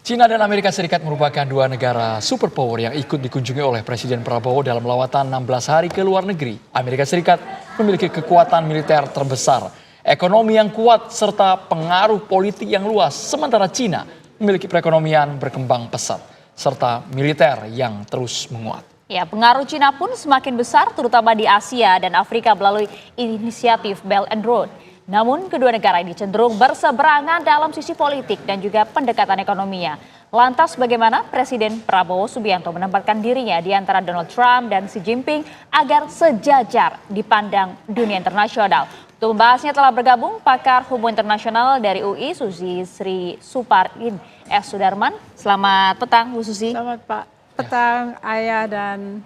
Cina dan Amerika Serikat merupakan dua negara superpower yang ikut dikunjungi oleh Presiden Prabowo dalam lawatan 16 hari ke luar negeri. Amerika Serikat memiliki kekuatan militer terbesar, ekonomi yang kuat, serta pengaruh politik yang luas. Sementara Cina memiliki perekonomian berkembang pesat, serta militer yang terus menguat. Ya, pengaruh Cina pun semakin besar terutama di Asia dan Afrika melalui inisiatif Belt and Road. Namun kedua negara ini cenderung berseberangan dalam sisi politik dan juga pendekatan ekonominya. Lantas bagaimana Presiden Prabowo Subianto menempatkan dirinya di antara Donald Trump dan Xi Jinping agar sejajar dipandang dunia internasional? Untuk membahasnya telah bergabung pakar hubungan internasional dari UI, Susi Sri Suparin S. Sudarman. Selamat petang, Bu Susi. Selamat petang, Ayah dan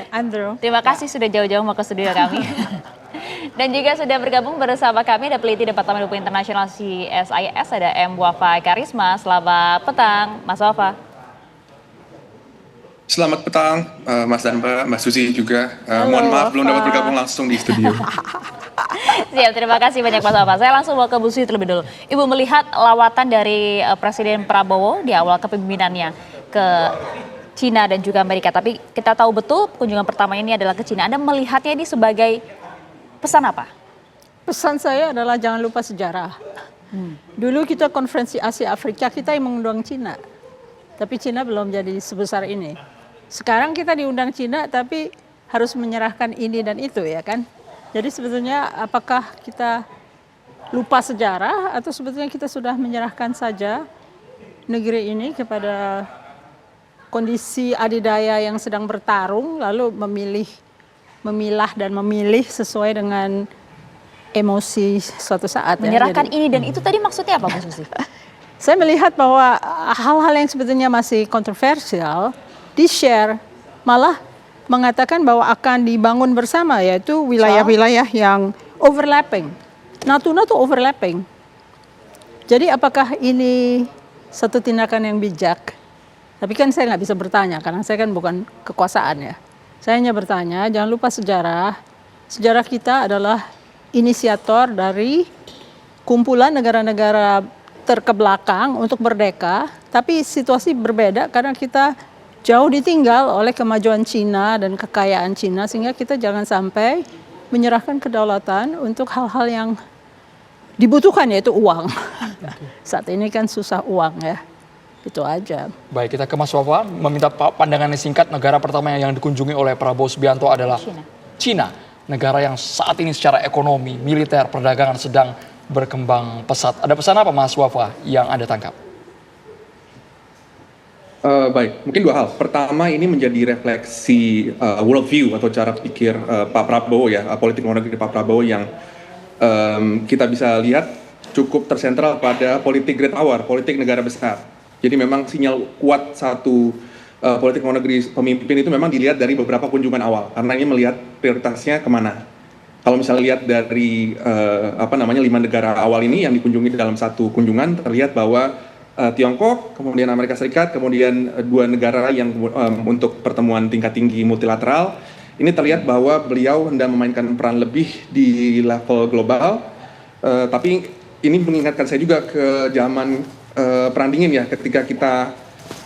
Andrew. Terima kasih sudah jauh-jauh mau ke studio kami. Dan juga sudah bergabung bersama kami ada peneliti Departemen Hukum Internasional CSIS, ada M. Wafa Karisma. Selamat petang, Mas Wafa. Selamat petang, Mas dan Mbak Susi juga. Halo, Mohon maaf Wafa. belum dapat bergabung langsung di studio. Siap, terima kasih banyak Mas Wafa. Saya langsung mau ke Bu Susi terlebih dulu. Ibu melihat lawatan dari Presiden Prabowo di awal kepemimpinannya ke Cina dan juga Amerika. Tapi kita tahu betul kunjungan pertama ini adalah ke Cina. Anda melihatnya ini sebagai pesan apa? Pesan saya adalah jangan lupa sejarah. Dulu kita konferensi Asia Afrika, kita yang mengundang Cina. Tapi Cina belum jadi sebesar ini. Sekarang kita diundang Cina tapi harus menyerahkan ini dan itu, ya kan? Jadi sebetulnya apakah kita lupa sejarah atau sebetulnya kita sudah menyerahkan saja negeri ini kepada kondisi adidaya yang sedang bertarung lalu memilah dan memilih sesuai dengan emosi suatu saat. Menyerahkan ini dan itu tadi maksudnya apa Bu Susi? Saya melihat bahwa hal-hal yang sebetulnya masih kontroversial di-share, malah mengatakan bahwa akan dibangun bersama, yaitu wilayah-wilayah yang overlapping. Natuna tuh overlapping. Jadi apakah ini satu tindakan yang bijak? Tapi kan saya nggak bisa bertanya karena saya kan bukan kekuasaan ya. Saya hanya bertanya, jangan lupa sejarah. Sejarah kita adalah inisiator dari kumpulan negara-negara terkebelakang untuk merdeka. Tapi situasi berbeda karena kita jauh ditinggal oleh kemajuan Cina dan kekayaan Cina. Sehingga kita jangan sampai menyerahkan kedaulatan untuk hal-hal yang dibutuhkan, yaitu uang. Saat ini kan susah uang ya. Itu aja. Baik, kita ke Mas Wafa, meminta pandangannya singkat. Negara pertama yang dikunjungi oleh Prabowo Subianto adalah Cina. Negara yang saat ini secara ekonomi, militer, perdagangan sedang berkembang pesat. Ada pesan apa Mas Wafa yang Anda tangkap? Baik, mungkin dua hal. Pertama, ini menjadi refleksi worldview atau cara pikir Pak Prabowo ya, politik luar negeri Pak Prabowo yang kita bisa lihat cukup tersentral pada politik great power, politik negara besar. Jadi memang sinyal kuat satu politik luar negeri pemimpin itu memang dilihat dari beberapa kunjungan awal. Karena ini melihat prioritasnya kemana. Kalau misalnya lihat dari 5 negara awal ini yang dikunjungi dalam satu kunjungan, terlihat bahwa Tiongkok, kemudian Amerika Serikat, kemudian dua negara yang untuk pertemuan tingkat tinggi multilateral, ini terlihat bahwa beliau hendak memainkan peran lebih di level global. Tapi ini mengingatkan saya juga ke zaman perang dingin ya, ketika kita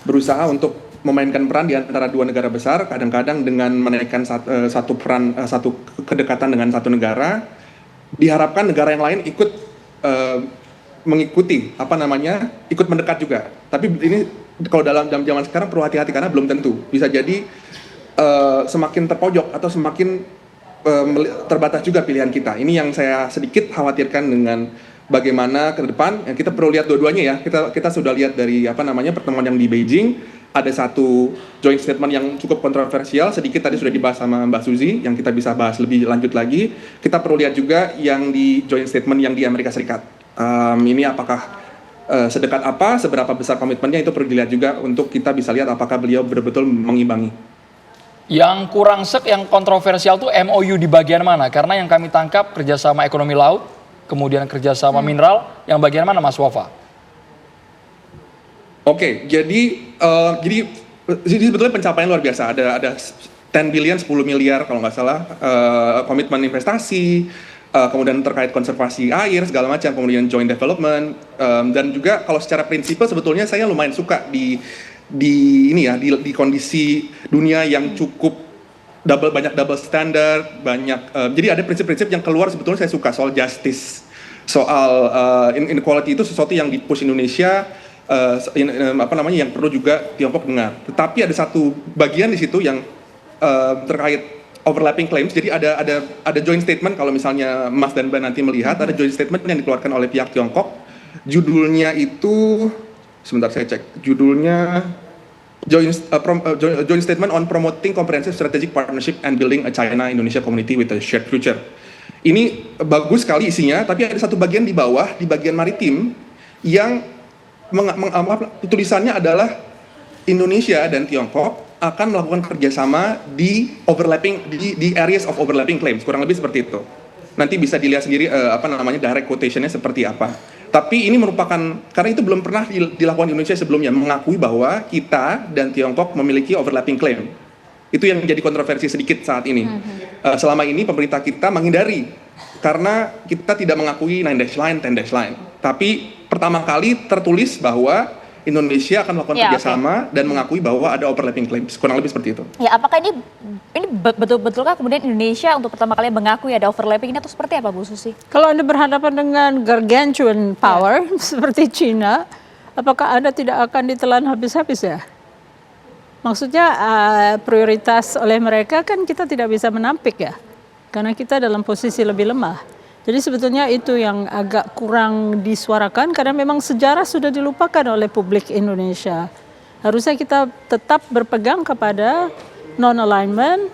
berusaha untuk memainkan peran di antara dua negara besar, kadang-kadang dengan menaikkan satu kedekatan dengan satu negara, diharapkan negara yang lain ikut mengikuti, ikut mendekat juga. Tapi ini kalau dalam zaman sekarang perlu hati-hati karena belum tentu. Bisa jadi semakin terpojok atau semakin terbatas juga pilihan kita. Ini yang saya sedikit khawatirkan dengan bagaimana ke depan. Yang kita perlu lihat dua-duanya ya. Kita sudah lihat dari pertemuan yang di Beijing, ada satu joint statement yang cukup kontroversial, sedikit tadi sudah dibahas sama Mbak Suzy, yang kita bisa bahas lebih lanjut lagi. Kita perlu lihat juga yang di joint statement yang di Amerika Serikat. Ini apakah sedekat apa, seberapa besar komitmennya, itu perlu dilihat juga untuk kita bisa lihat apakah beliau betul-betul mengimbangi. Yang kurang yang kontroversial tuh MOU di bagian mana? Karena yang kami tangkap kerjasama ekonomi laut, kemudian kerjasama mineral, yang bagian mana Mas Wafa? Oke, jadi sebetulnya pencapaian luar biasa. Ada 10 billion, 10 miliar kalau nggak salah, komitmen investasi, kemudian terkait konservasi air segala macam, kemudian joint development, dan juga kalau secara prinsipal sebetulnya saya lumayan suka di kondisi dunia yang cukup banyak double standard, jadi ada prinsip-prinsip yang keluar sebetulnya saya suka, soal justice, soal inequality itu sesuatu yang di-push Indonesia, yang perlu juga Tiongkok dengar. Tetapi ada satu bagian di situ yang terkait overlapping claims. Jadi ada joint statement, kalau misalnya Mas dan Mbak nanti melihat, ada joint statement yang dikeluarkan oleh pihak Tiongkok. Judulnya itu, sebentar saya cek, judulnya Joint Statement on Promoting Comprehensive Strategic Partnership and Building a China-Indonesia Community with a Shared Future. Ini bagus sekali isinya, tapi ada satu bagian di bawah, di bagian maritim, yang tulisannya adalah Indonesia dan Tiongkok akan melakukan kerjasama di areas of overlapping claims, kurang lebih seperti itu. Nanti bisa dilihat sendiri direct quotation-nya seperti apa. Tapi ini merupakan, karena itu belum pernah dilakukan di Indonesia sebelumnya, mengakui bahwa kita dan Tiongkok memiliki overlapping claim. Itu yang menjadi kontroversi sedikit saat ini. Selama ini pemerintah kita menghindari, karena kita tidak mengakui 9-dash line, 10-dash line. Tapi pertama kali tertulis bahwa Indonesia akan melakukan kerjasama dan mengakui bahwa ada overlapping claims, kurang lebih seperti itu. Ya, apakah ini betul-betulkah kemudian Indonesia untuk pertama kali mengakui ada overlapping ini, atau seperti apa, Bu Susi? Kalau Anda berhadapan dengan gargantuan power seperti China, apakah Anda tidak akan ditelan habis-habis ya? Maksudnya prioritas oleh mereka kan kita tidak bisa menampik ya, karena kita dalam posisi lebih lemah. Jadi sebetulnya itu yang agak kurang disuarakan, karena memang sejarah sudah dilupakan oleh publik Indonesia. Harusnya kita tetap berpegang kepada non-alignment,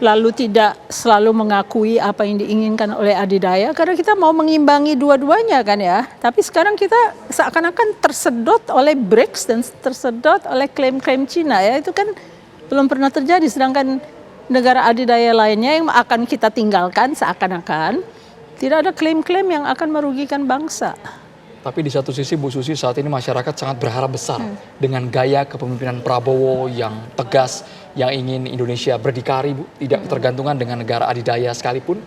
lalu tidak selalu mengakui apa yang diinginkan oleh adidaya, karena kita mau mengimbangi dua-duanya kan ya. Tapi sekarang kita seakan-akan tersedot oleh BRICS dan tersedot oleh klaim-klaim Cina ya. Itu kan belum pernah terjadi, sedangkan negara adidaya lainnya yang akan kita tinggalkan seakan-akan tidak ada klaim-klaim yang akan merugikan bangsa. Tapi di satu sisi Bu Susi, saat ini masyarakat sangat berharap besar dengan gaya kepemimpinan Prabowo yang tegas, yang ingin Indonesia berdikari, Bu, tidak ketergantungan dengan negara adidaya sekalipun.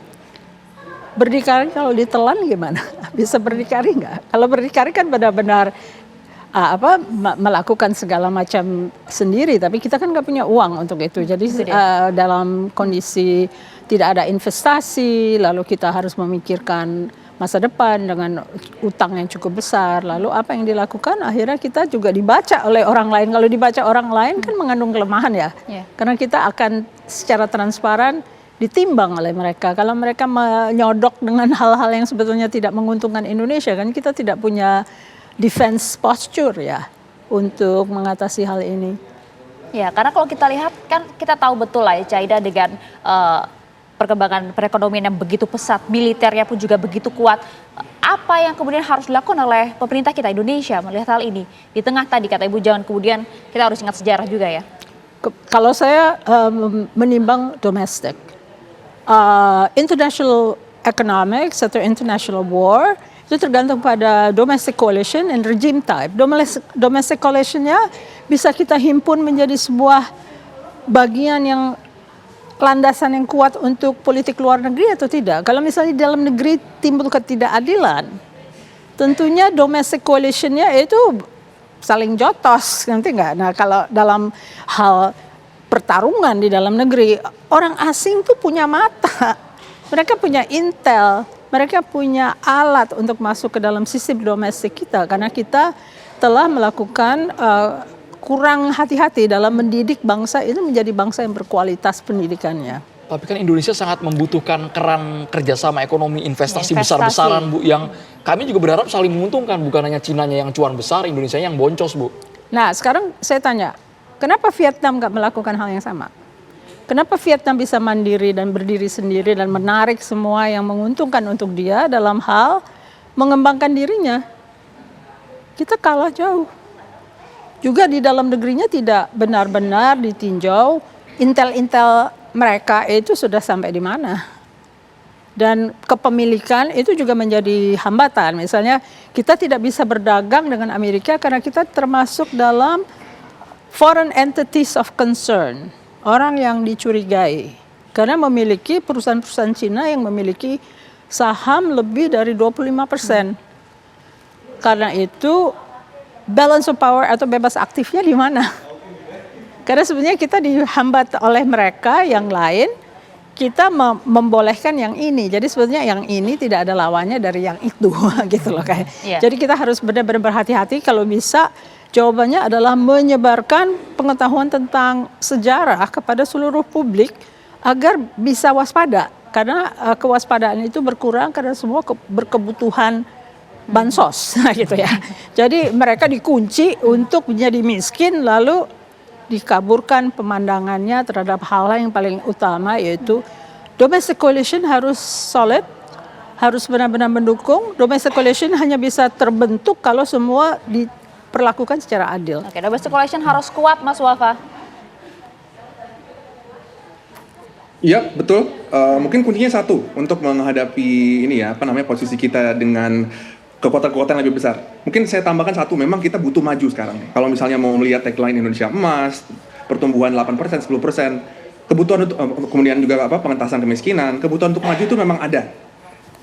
Berdikari kalau ditelan gimana? Bisa berdikari nggak? Kalau berdikari kan benar-benar melakukan segala macam sendiri, tapi kita kan nggak punya uang untuk itu. Jadi dalam kondisi tidak ada investasi, lalu kita harus memikirkan masa depan dengan utang yang cukup besar, lalu apa yang dilakukan akhirnya kita juga dibaca oleh orang lain. Kalau dibaca orang lain kan mengandung kelemahan ya, karena kita akan secara transparan ditimbang oleh mereka. Kalau mereka menyodok dengan hal-hal yang sebetulnya tidak menguntungkan Indonesia, kan kita tidak punya defense posture ya untuk mengatasi hal ini. Ya, karena kalau kita lihat kan kita tahu betul lah ya, Caida, dengan perkembangan perekonomian yang begitu pesat, militernya pun juga begitu kuat. Apa yang kemudian harus dilakukan oleh pemerintah kita Indonesia melihat hal ini? Di tengah tadi kata Ibu, jangan kemudian kita harus ingat sejarah juga ya. Kalau saya menimbang domestik, international economics atau international war itu tergantung pada domestic coalition and regime type. Domestic coalitionnya bisa kita himpun menjadi sebuah bagian yang landasan yang kuat untuk politik luar negeri atau tidak. Kalau misalnya di dalam negeri timbul ketidakadilan, tentunya domestic coalitionnya itu saling jotos, nanti enggak. Nah, kalau dalam hal pertarungan di dalam negeri, orang asing tuh punya mata, mereka punya intel, mereka punya alat untuk masuk ke dalam sistem domestik kita, karena kita telah melakukan kurang hati-hati dalam mendidik bangsa itu menjadi bangsa yang berkualitas pendidikannya. Tapi kan Indonesia sangat membutuhkan keran kerjasama ekonomi investasi besar-besaran, Bu, yang kami juga berharap saling menguntungkan, bukan hanya Cinanya yang cuan besar, Indonesia yang boncos, Bu. Nah, sekarang saya tanya, kenapa Vietnam nggak melakukan hal yang sama? Kenapa Vietnam bisa mandiri dan berdiri sendiri dan menarik semua yang menguntungkan untuk dia dalam hal mengembangkan dirinya? Kita kalah jauh. Juga di dalam negerinya tidak benar-benar ditinjau intel-intel mereka itu sudah sampai di mana. Dan kepemilikan itu juga menjadi hambatan. Misalnya kita tidak bisa berdagang dengan Amerika karena kita termasuk dalam foreign entities of concern. Orang yang dicurigai karena memiliki perusahaan-perusahaan Cina yang memiliki saham lebih dari 25%. Karena itu balance of power atau bebas aktifnya di mana? Karena sebenarnya kita dihambat oleh mereka yang lain, kita membolehkan yang ini. Jadi sebenarnya yang ini tidak ada lawannya dari yang itu gitu loh kayak. Jadi kita harus benar-benar berhati-hati. Kalau bisa jawabannya adalah menyebarkan pengetahuan tentang sejarah kepada seluruh publik agar bisa waspada. Karena kewaspadaan itu berkurang karena semua berkebutuhan bansos gitu ya. Jadi mereka dikunci untuk menjadi miskin lalu dikaburkan pemandangannya terhadap hal yang paling utama, yaitu domestic coalition harus solid, harus benar-benar mendukung. Domestic coalition hanya bisa terbentuk kalau semua diperlakukan secara adil. Oke, domestic coalition harus kuat, Mas Wafa. Iya, betul. Mungkin kuncinya satu untuk menghadapi ini ya, posisi kita dengan kekuatan-kekuatan yang lebih besar. Mungkin saya tambahkan satu, memang kita butuh maju sekarang. Kalau misalnya mau melihat tagline Indonesia Emas, pertumbuhan 8%, 10%, kebutuhan untuk, kemudian juga pengentasan kemiskinan, kebutuhan untuk maju itu memang ada.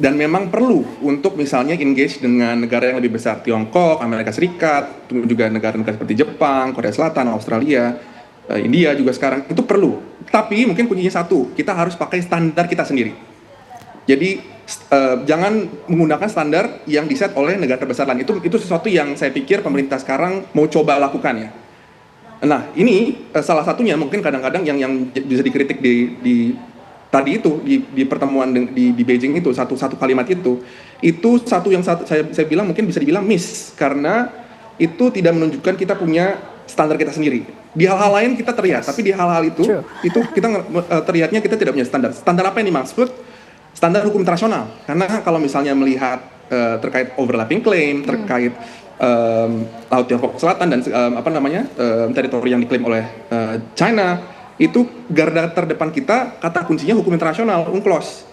Dan memang perlu untuk misalnya engage dengan negara yang lebih besar, Tiongkok, Amerika Serikat, juga negara-negara seperti Jepang, Korea Selatan, Australia, India juga sekarang, itu perlu. Tapi mungkin kuncinya satu, kita harus pakai standar kita sendiri. Jadi jangan menggunakan standar yang diset oleh negara terbesar lain. Itu sesuatu yang saya pikir pemerintah sekarang mau coba lakukan ya. Nah ini salah satunya mungkin kadang-kadang yang bisa dikritik di tadi itu di pertemuan di Beijing itu satu kalimat itu satu yang saya bilang mungkin bisa dibilang miss karena itu tidak menunjukkan kita punya standar kita sendiri. Di hal-hal lain kita terlihat, tapi di hal-hal itu kita terlihatnya kita tidak punya standar. Standar apa yang dimaksud? Standar hukum internasional. Karena kalau misalnya melihat terkait overlapping claim, terkait Laut Tiongkok Selatan dan teritori yang diklaim oleh China, itu garda terdepan kita, kata kuncinya hukum internasional, UNCLOS.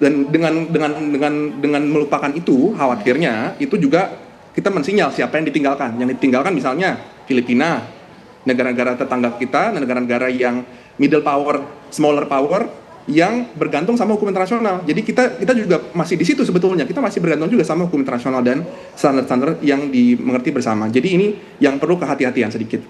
Dan dengan melupakan itu, khawatirnya itu juga kita mensinyal siapa yang ditinggalkan. Yang ditinggalkan misalnya Filipina, negara-negara tetangga kita, negara-negara yang middle power, smaller power, yang bergantung sama hukum internasional. Jadi kita juga masih di situ sebetulnya. Kita masih bergantung juga sama hukum internasional dan standar-standar yang dimengerti bersama. Jadi ini yang perlu kehati-hatian sedikit.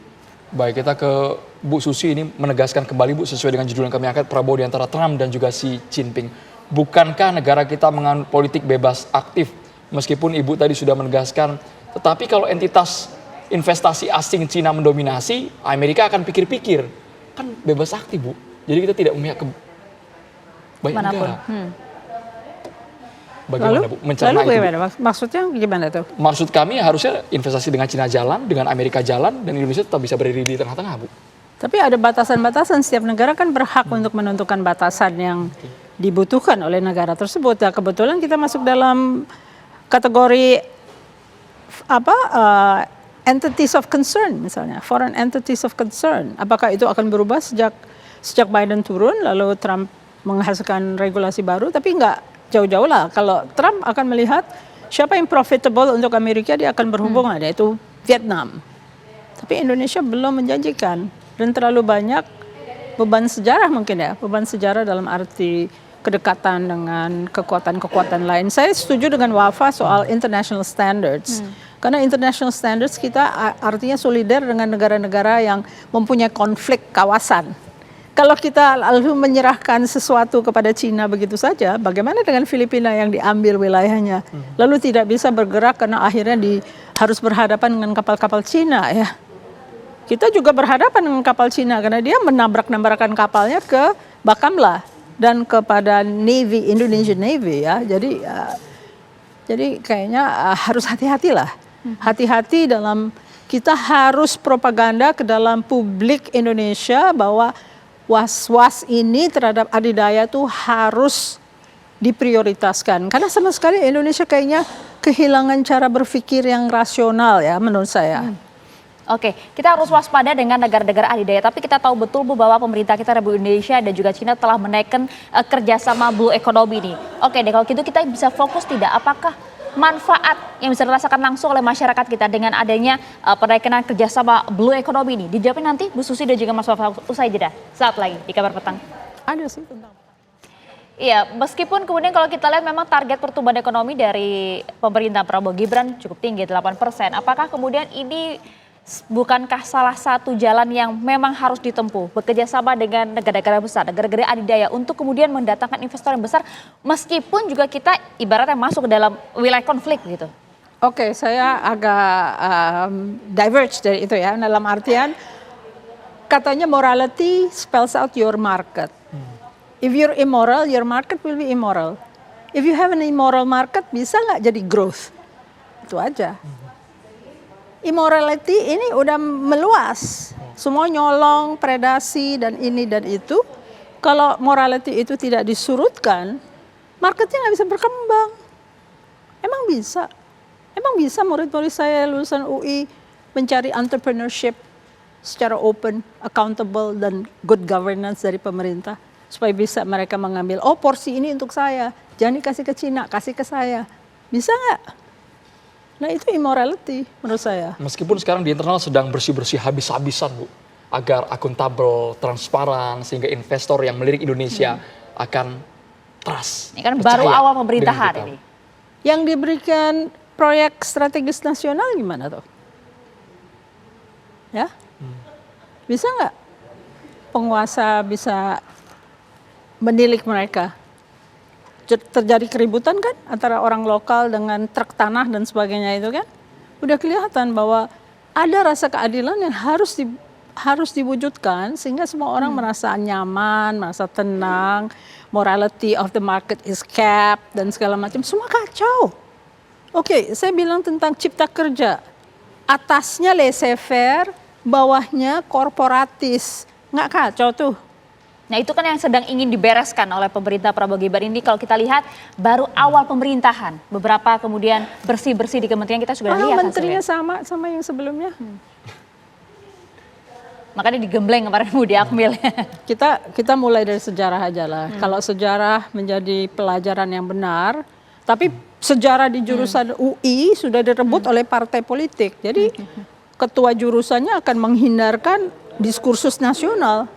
Baik, kita ke Bu Susi ini menegaskan kembali Bu sesuai dengan judul yang kami angkat, Prabowo di antara Trump dan juga Xi Jinping. Bukankah negara kita menganut politik bebas aktif? Meskipun Ibu tadi sudah menegaskan, tetapi kalau entitas investasi asing Cina mendominasi, Amerika akan pikir-pikir. Kan bebas aktif Bu. Jadi kita tidak memihak ke banyak negara. Bagaimana Bu mencerna itu? Maksudnya gimana tuh? Maksud kami harusnya investasi dengan Cina jalan, dengan Amerika jalan, dan Indonesia tetap bisa berdiri di tengah-tengah Bu. Tapi ada batasan-batasan, setiap negara kan berhak untuk menentukan batasan yang dibutuhkan oleh negara tersebut. Ya, kebetulan kita masuk dalam kategori entities of concern misalnya, foreign entities of concern. Apakah itu akan berubah sejak Biden turun lalu Trump menghasilkan regulasi baru? Tapi nggak jauh-jauh lah. Kalau Trump akan melihat siapa yang profitable untuk Amerika, dia akan berhubungan, yaitu Vietnam. Tapi Indonesia belum menjanjikan dan terlalu banyak beban sejarah mungkin ya, beban sejarah dalam arti kedekatan dengan kekuatan-kekuatan lain. Saya setuju dengan Wafa soal international standards. Karena international standards kita artinya solider dengan negara-negara yang mempunyai konflik kawasan. Kalau kita lalu menyerahkan sesuatu kepada Cina begitu saja, bagaimana dengan Filipina yang diambil wilayahnya, lalu tidak bisa bergerak karena akhirnya harus berhadapan dengan kapal-kapal Cina ya. Kita juga berhadapan dengan kapal Cina karena dia menabrak-nabrakan kapalnya ke Bakamla dan kepada Navy, Indonesian Navy ya. Jadi kayaknya harus hati-hatilah. Hati-hati dalam kita harus propaganda ke dalam publik Indonesia bahwa was-was ini terhadap adidaya itu harus diprioritaskan. Karena sama sekali Indonesia kayaknya kehilangan cara berpikir yang rasional ya menurut saya. Oke, kita harus waspada dengan negara-negara adidaya. Tapi kita tahu betul Bu bahwa pemerintah kita Republik Indonesia dan juga Cina telah menaikkan kerjasama Blue Economy ini. Oke deh, kalau gitu kita bisa fokus tidak? Apakah manfaat yang bisa dirasakan langsung oleh masyarakat kita dengan adanya penaikan kerjasama Blue Economy ini? Dijawabin nanti Bu Susi dan juga Mas Wafa usai jeda. Saat lagi di Kabar Petang. Ada sih tentang. Iya, meskipun kemudian kalau kita lihat memang target pertumbuhan ekonomi dari pemerintah Prabowo Gibran cukup tinggi 8%. Apakah kemudian ini bukankah salah satu jalan yang memang harus ditempuh, bekerja sama dengan negara-negara besar, negara-negara adidaya untuk kemudian mendatangkan investor yang besar meskipun juga kita ibaratnya masuk ke dalam wilayah konflik gitu. Oke, saya agak diverge dari itu ya, dalam artian katanya morality spells out your market. If you're immoral, your market will be immoral. If you have an immoral market, bisa nggak jadi growth? Itu aja. Immorality ini udah meluas. Semua nyolong, predasi, dan ini dan itu. Kalau morality itu tidak disurutkan, marketnya nggak bisa berkembang. Emang bisa? Emang bisa murid-murid saya lulusan UI mencari entrepreneurship secara open, accountable, dan good governance dari pemerintah? Supaya bisa mereka mengambil, oh porsi ini untuk saya, jangan dikasih ke Cina, kasih ke saya. Bisa nggak? Nah itu immorality menurut saya. Meskipun sekarang di internal sedang bersih-bersih habis-habisan Bu, agar akuntabel, transparan, sehingga investor yang melirik Indonesia akan trust. Ini kan baru awal pemerintahan ini. Yang diberikan proyek strategis nasional gimana tuh? Ya, bisa nggak penguasa bisa menilik mereka? Terjadi keributan kan antara orang lokal dengan truk tanah dan sebagainya itu kan, udah kelihatan bahwa ada rasa keadilan yang harus diwujudkan sehingga semua orang merasa nyaman, merasa tenang, morality of the market is kept dan segala macam, semua kacau. Oke, saya bilang tentang cipta kerja, atasnya laissez-faire, bawahnya korporatis, nggak kacau tuh. Nah itu kan yang sedang ingin dibereskan oleh pemerintah Prabowo Gibran ini. Kalau kita lihat baru awal pemerintahan, beberapa kemudian bersih-bersih di kementerian kita sudah lihat menterinya hasilnya. sama yang sebelumnya. Makanya digembleng kemarin Budi Akmil. Kita mulai dari sejarah aja lah. Kalau sejarah menjadi pelajaran yang benar, tapi sejarah di jurusan UI sudah direbut oleh partai politik. Jadi ketua jurusannya akan menghindarkan diskursus nasional.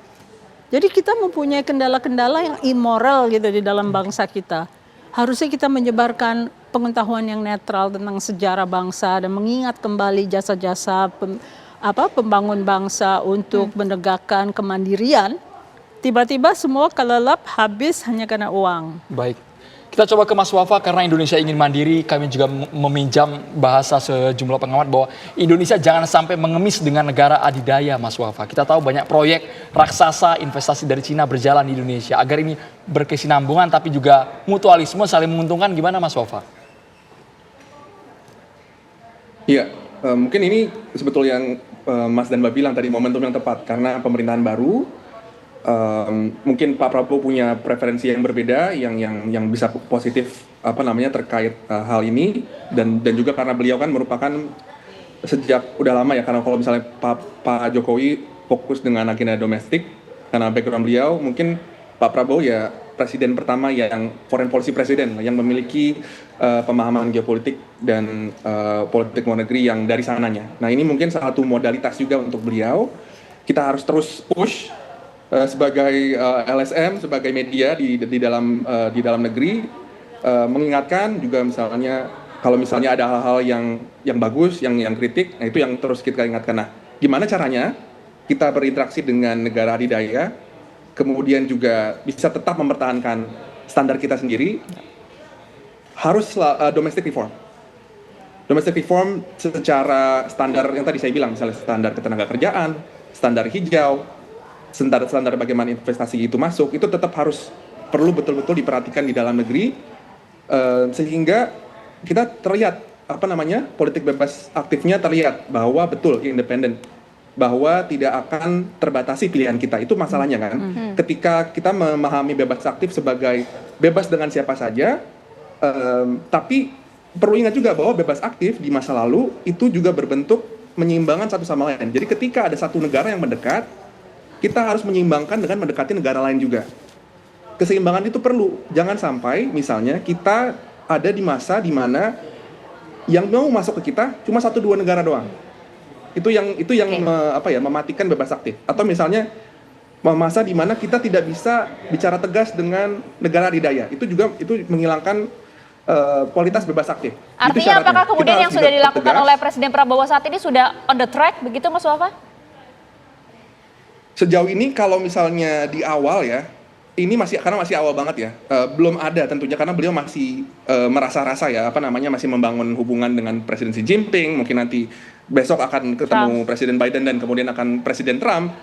Jadi kita mempunyai kendala-kendala yang immoral gitu di dalam bangsa kita. Harusnya kita menyebarkan pengetahuan yang netral tentang sejarah bangsa dan mengingat kembali jasa-jasa pembangun bangsa untuk menegakkan kemandirian. Tiba-tiba semua kelelap habis hanya karena uang. Baik. Kita coba ke Mas Wafa, karena Indonesia ingin mandiri, kami juga meminjam bahasa sejumlah pengamat bahwa Indonesia jangan sampai mengemis dengan negara adidaya, Mas Wafa. Kita tahu banyak proyek raksasa investasi dari Cina berjalan di Indonesia. Agar ini berkesinambungan tapi juga mutualisme saling menguntungkan, gimana Mas Wafa? Iya, mungkin ini sebetulnya yang Mas dan Mbak bilang tadi, momentum yang tepat. Karena pemerintahan baru, mungkin Pak Prabowo punya preferensi yang berbeda yang bisa positif terkait hal ini, dan juga karena beliau kan merupakan sejak udah lama ya, karena kalau misalnya Pak Jokowi fokus dengan agenda domestik, karena background beliau mungkin Pak Prabowo ya presiden pertama yang foreign policy presiden yang memiliki pemahaman geopolitik dan politik luar negeri yang dari sananya. Nah ini mungkin satu modalitas juga untuk beliau. Kita harus terus push sebagai LSM, sebagai media di dalam negeri, mengingatkan juga misalnya kalau misalnya ada hal-hal yang bagus, yang kritik, nah itu yang terus kita ingatkan. Nah, gimana caranya kita berinteraksi dengan negara adidaya, kemudian juga bisa tetap mempertahankan standar kita sendiri, harus domestic reform. Domestic reform secara standar yang tadi saya bilang, misalnya standar ketenagakerjaan, standar hijau, standar bagaimana investasi itu masuk, itu tetap perlu betul-betul diperhatikan di dalam negeri, sehingga kita terlihat politik bebas aktifnya terlihat bahwa betul independen, bahwa tidak akan terbatasi pilihan kita. Itu masalahnya kan, ketika kita memahami bebas aktif sebagai bebas dengan siapa saja, tapi perlu ingat juga bahwa bebas aktif di masa lalu itu juga berbentuk menyeimbangkan satu sama lain. Jadi ketika ada satu negara yang mendekat, kita harus menyeimbangkan dengan mendekati negara lain juga. Keseimbangan itu perlu. Jangan sampai misalnya kita ada di masa di mana yang mau masuk ke kita cuma 1-2 negara doang. Itu yang mematikan bebas aktif. Atau misalnya masa di mana kita tidak bisa bicara tegas dengan negara adidaya. Itu menghilangkan kualitas bebas aktif. Artinya apakah kemudian Kita yang sudah dilakukan tegas. oleh Presiden Prabowo saat ini sudah on the track begitu Mas Wafa? Sejauh ini kalau misalnya di awal ya, ini karena masih awal banget ya, belum ada tentunya karena beliau masih merasa-rasa ya, masih membangun hubungan dengan Presiden Xi Jinping, mungkin nanti besok akan ketemu Presiden Biden dan kemudian akan Presiden Trump.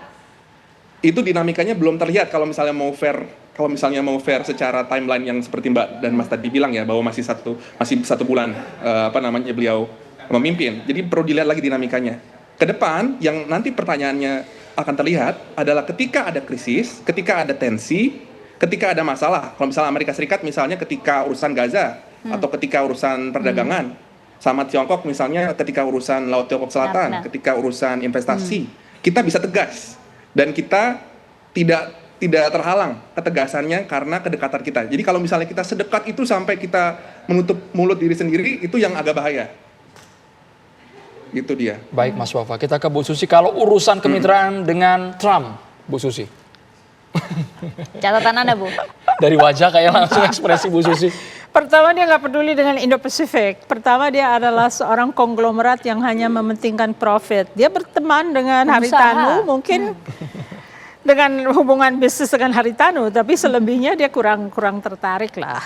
Itu dinamikanya belum terlihat kalau misalnya mau fair secara timeline yang seperti Mbak dan Mas tadi bilang ya, bahwa masih satu bulan beliau memimpin. Jadi perlu dilihat lagi dinamikanya. Ke depan yang nanti pertanyaannya akan terlihat adalah ketika ada krisis, ketika ada tensi, ketika ada masalah. Kalau misalnya Amerika Serikat misalnya ketika urusan Gaza atau ketika urusan perdagangan, sama Tiongkok misalnya ketika urusan Laut Tiongkok Selatan, ketika urusan investasi, kita bisa tegas dan kita tidak terhalang ketegasannya karena kedekatan kita. Jadi kalau misalnya kita sedekat itu sampai kita menutup mulut diri sendiri, itu yang agak bahaya. Gitu dia. Baik Mas Wafa, kita ke Bu Susi. Kalau urusan kemitraan dengan Trump, Bu Susi. Catatan Anda Bu? Dari wajah kayak langsung ekspresi Bu Susi. Pertama dia nggak peduli dengan Indo-Pasifik. Pertama dia adalah seorang konglomerat yang hanya mementingkan profit. Dia berteman dengan Haritanu mungkin dengan hubungan bisnis dengan Haritanu, tapi selebihnya dia kurang tertarik lah.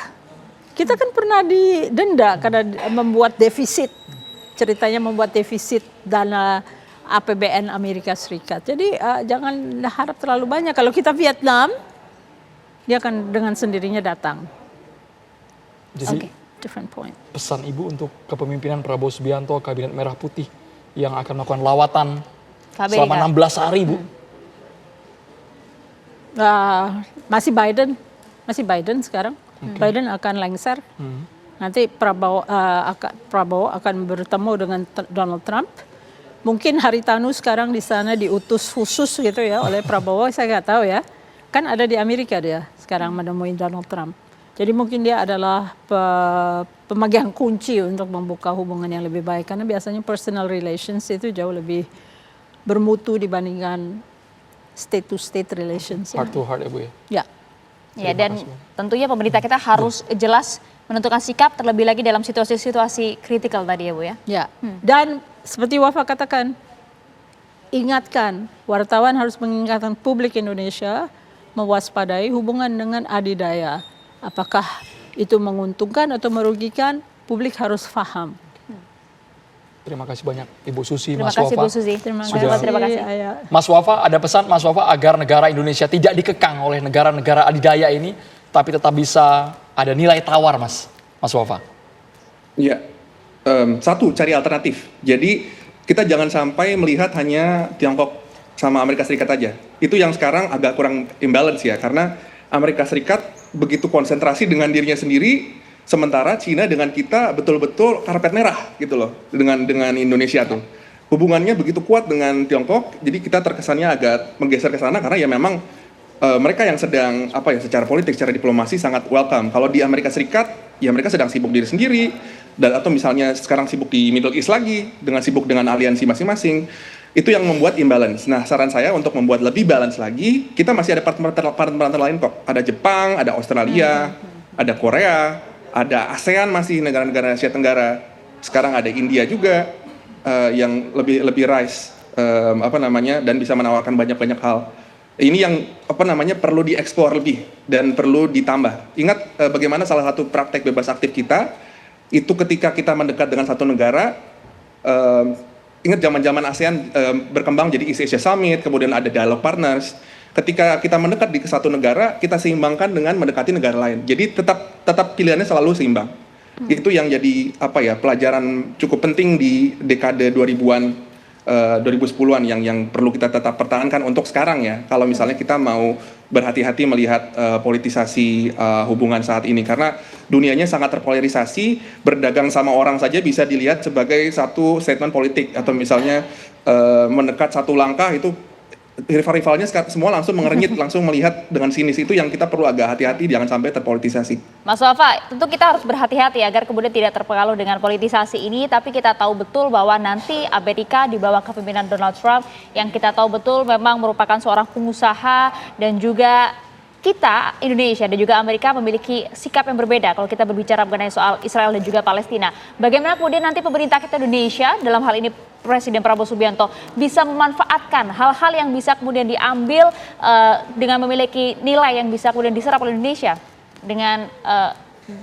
Kita kan pernah didenda karena membuat defisit. Ceritanya membuat defisit dana APBN Amerika Serikat. Jadi jangan harap terlalu banyak. Kalau kita Vietnam, dia akan dengan sendirinya datang. Jadi different point. pesan Ibu untuk kepemimpinan Prabowo Subianto, Kabinet Merah Putih yang akan melakukan lawatan selama 16 hari, Bu. Masih Biden sekarang. Biden akan lengser. Nanti Prabowo akan bertemu dengan Donald Trump. Mungkin Haritanu sekarang di sana diutus khusus gitu ya oleh Prabowo, saya nggak tahu ya. Kan ada di Amerika dia sekarang menemui Donald Trump. Jadi mungkin dia adalah pemegang kunci untuk membuka hubungan yang lebih baik. Karena biasanya personal relations itu jauh lebih bermutu dibandingkan state to state relations. Heart to heart ya Bu ya. Ya. Ya, dan tentunya pemerintah kita harus jelas menentukan sikap terlebih lagi dalam situasi-situasi kritikal tadi ya Bu ya. Ya. Dan seperti Wafa katakan, ingatkan, wartawan harus mengingatkan publik Indonesia mewaspadai hubungan dengan adidaya. Apakah itu menguntungkan atau merugikan, publik harus paham. Terima kasih banyak Ibu Susi, Terima Mas kasih Wafa. Bu Susi. Terima kasih. Mas Wafa, ada pesan Mas Wafa agar negara Indonesia tidak dikekang oleh negara-negara adidaya ini, tapi tetap bisa ada nilai tawar, Mas Wafa. Iya, satu cari alternatif. Jadi kita jangan sampai melihat hanya Tiongkok sama Amerika Serikat aja. Itu yang sekarang agak kurang imbalance ya, karena Amerika Serikat begitu konsentrasi dengan dirinya sendiri, sementara Cina dengan kita betul-betul karpet merah gitu loh dengan Indonesia tuh. Hubungannya begitu kuat dengan Tiongkok, jadi kita terkesannya agak menggeser ke sana karena ya memang mereka yang sedang secara politik, secara diplomasi sangat welcome. Kalau di Amerika Serikat, ya mereka sedang sibuk diri sendiri, dan atau misalnya sekarang sibuk di Middle East lagi, sibuk dengan aliansi masing-masing. Itu yang membuat imbalance. Nah, saran saya untuk membuat lebih balance lagi, kita masih ada partner lain kok. Ada Jepang, ada Australia, ada Korea, ada ASEAN masih negara-negara Asia Tenggara. Sekarang ada India juga yang lebih rise dan bisa menawarkan banyak hal. Ini yang perlu dieksplor lebih dan perlu ditambah. Ingat bagaimana salah satu praktek bebas aktif kita itu ketika kita mendekat dengan satu negara. Ingat zaman-zaman ASEAN berkembang jadi East Asia Summit, kemudian ada Dialogue Partners. Ketika kita mendekat di satu negara, kita seimbangkan dengan mendekati negara lain. Jadi tetap pilihannya selalu seimbang. Itu yang jadi pelajaran cukup penting di dekade 2000-an, 2010-an yang perlu kita tetap pertahankan untuk sekarang ya. Kalau misalnya kita mau berhati-hati melihat politisasi hubungan saat ini, karena dunianya sangat terpolarisasi. Berdagang sama orang saja bisa dilihat sebagai satu statement politik, atau misalnya mendekat satu langkah itu rival-rivalnya semua langsung mengerenyit, langsung melihat dengan sinis. Itu yang kita perlu agak hati-hati, jangan sampai terpolitisasi. Mas Wafa, tentu kita harus berhati-hati agar kemudian tidak terpengaruh dengan politisasi ini, tapi kita tahu betul bahwa nanti Amerika di bawah kepemimpinan Donald Trump yang kita tahu betul memang merupakan seorang pengusaha, dan juga kita, Indonesia dan juga Amerika memiliki sikap yang berbeda kalau kita berbicara mengenai soal Israel dan juga Palestina. Bagaimana kemudian nanti pemerintah kita Indonesia, dalam hal ini Presiden Prabowo Subianto, bisa memanfaatkan hal-hal yang bisa kemudian diambil dengan memiliki nilai yang bisa kemudian diserap oleh Indonesia dengan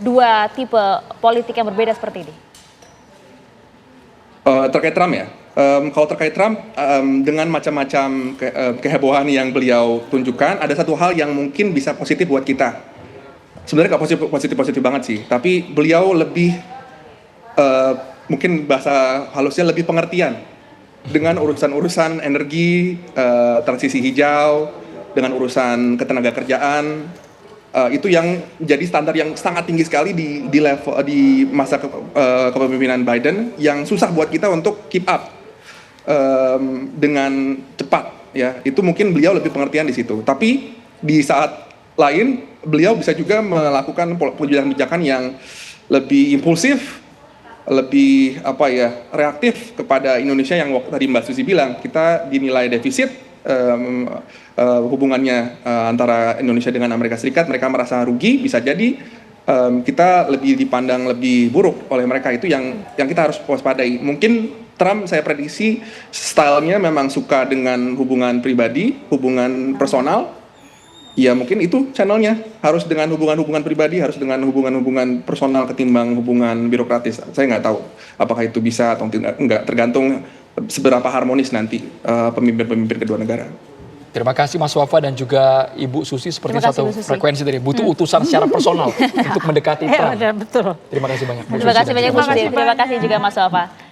dua tipe politik yang berbeda seperti ini? Terkait Trump ya, kalau terkait Trump, dengan macam-macam kehebohan yang beliau tunjukkan, ada satu hal yang mungkin bisa positif buat kita. Sebenarnya nggak positif banget sih, tapi beliau lebih, mungkin bahasa halusnya lebih pengertian dengan urusan-urusan energi, transisi hijau, dengan urusan ketenagakerjaan. Itu yang jadi standar yang sangat tinggi sekali di level di masa kepemimpinan Biden, yang susah buat kita untuk keep up dengan cepat ya. Itu mungkin beliau lebih pengertian di situ. Tapi di saat lain beliau bisa juga melakukan kebijakan yang lebih impulsif, lebih reaktif kepada Indonesia, yang tadi Mbak Susi bilang kita dinilai defisit. Hubungannya antara Indonesia dengan Amerika Serikat, mereka merasa rugi, bisa jadi kita lebih dipandang lebih buruk oleh mereka. Itu yang kita harus waspadai. Mungkin Trump, saya prediksi stylenya memang suka dengan hubungan pribadi, hubungan personal. Ya mungkin itu channelnya, harus dengan hubungan-hubungan pribadi, harus dengan hubungan-hubungan personal ketimbang hubungan birokratis. Saya nggak tahu apakah itu bisa atau enggak, tergantung seberapa harmonis nanti pemimpin-pemimpin kedua negara. Terima kasih Mas Wafa dan juga Ibu Susi, seperti satu frekuensi tadi, butuh utusan secara personal untuk mendekati Trump. Ya, betul. Terima kasih banyak. Terima kasih banyak Bu Susi, terima kasih juga Mas Wafa.